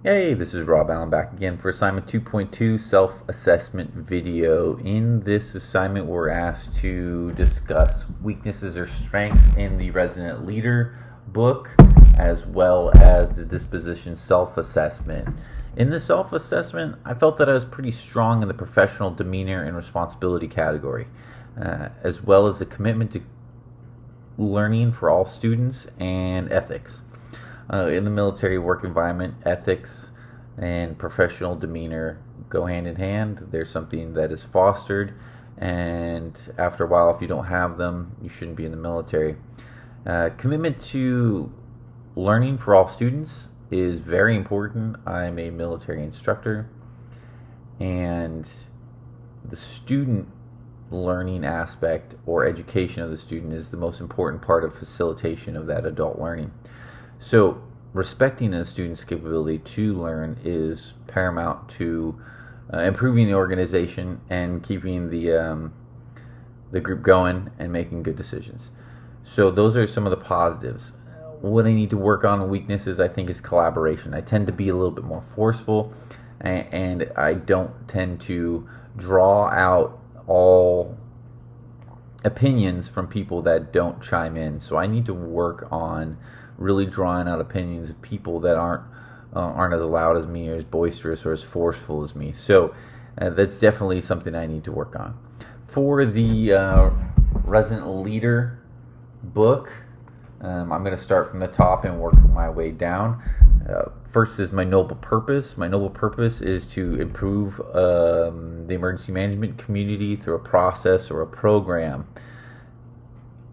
Hey, this is Rob Allen back again for assignment 2.2 self-assessment video. In this assignment, we're asked to discuss weaknesses or strengths in the Resident Leader book, as well as the disposition self-assessment. In the self-assessment, I felt that I was pretty strong in the professional demeanor and responsibility category, as well as the commitment to learning for all students and ethics. In the military work environment, ethics and professional demeanor go hand in hand. There's something that is fostered, and after a while, if you don't have them, you shouldn't be in the military. Commitment to learning for all students is very important. I'm a military instructor, and the student learning aspect or education of the student is the most important part of facilitation of that adult learning. So respecting a student's capability to learn is paramount to improving the organization and keeping the group going and making good decisions. So those are some of the positives. What I need to work on weaknesses, I think, is collaboration. I tend to be a little bit more forceful, and I don't tend to draw out all opinions from people that don't chime in. So I need to work on really drawing out opinions of people that aren't as loud as me or as boisterous or as forceful as me. So that's definitely something I need to work on. For the Resident Leader book, I'm going to start from the top and work my way down. First is my noble purpose. My noble purpose is to improve the emergency management community through a process or a program.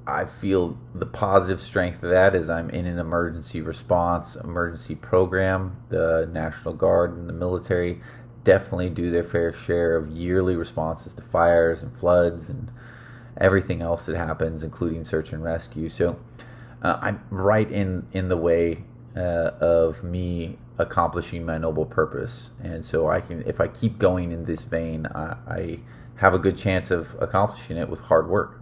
I feel the positive strength of that is I'm in an emergency response, emergency program. The National Guard and the military definitely do their fair share of yearly responses to fires and floods and everything else that happens, including search and rescue. So I'm right in the way of me accomplishing my noble purpose. And so I can, if I keep going in this vein, I have a good chance of accomplishing it with hard work.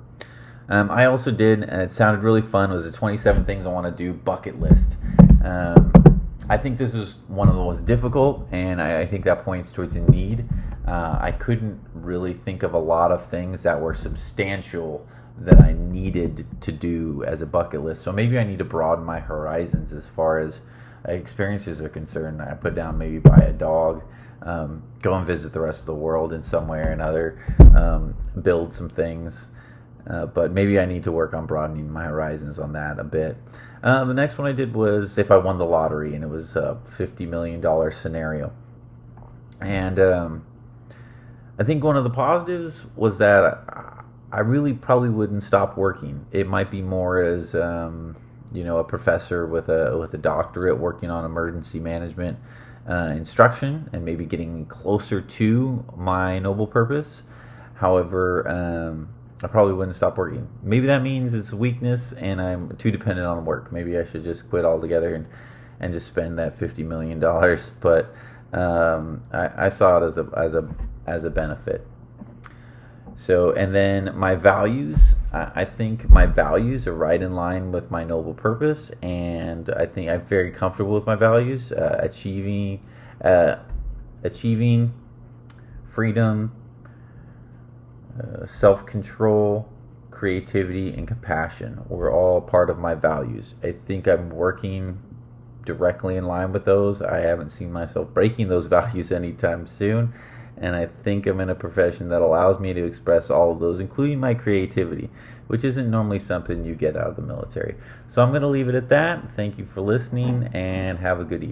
I also did, and it sounded really fun, was the 27 things I want to do bucket list. I think this is one of the most difficult, and I think that points towards a need. I couldn't really think of a lot of things that were substantial that I needed to do as a bucket list. So maybe I need to broaden my horizons as far as experiences are concerned. I put down maybe buy a dog, go and visit the rest of the world in some way or another, build some things. But maybe I need to work on broadening my horizons on that a bit. The next one I did was if I won the lottery, and it was a $50 million scenario. And I think one of the positives was that I really probably wouldn't stop working. It might be more as a professor with a doctorate working on emergency management instruction and maybe getting closer to my noble purpose. However, I probably wouldn't stop working. Maybe that means it's a weakness and I'm too dependent on work. Maybe I should just quit altogether and just spend that $50 million. But I saw it as a benefit. So, and then my values, I think my values are right in line with my noble purpose, and I think I'm very comfortable with my values, achieving freedom, self-control, creativity, and compassion were all part of my values. I think I'm working directly in line with those. I haven't seen myself breaking those values anytime soon, and I think I'm in a profession that allows me to express all of those, including my creativity, which isn't normally something you get out of the military. So I'm going to leave it at that. Thank you for listening, and have a good evening.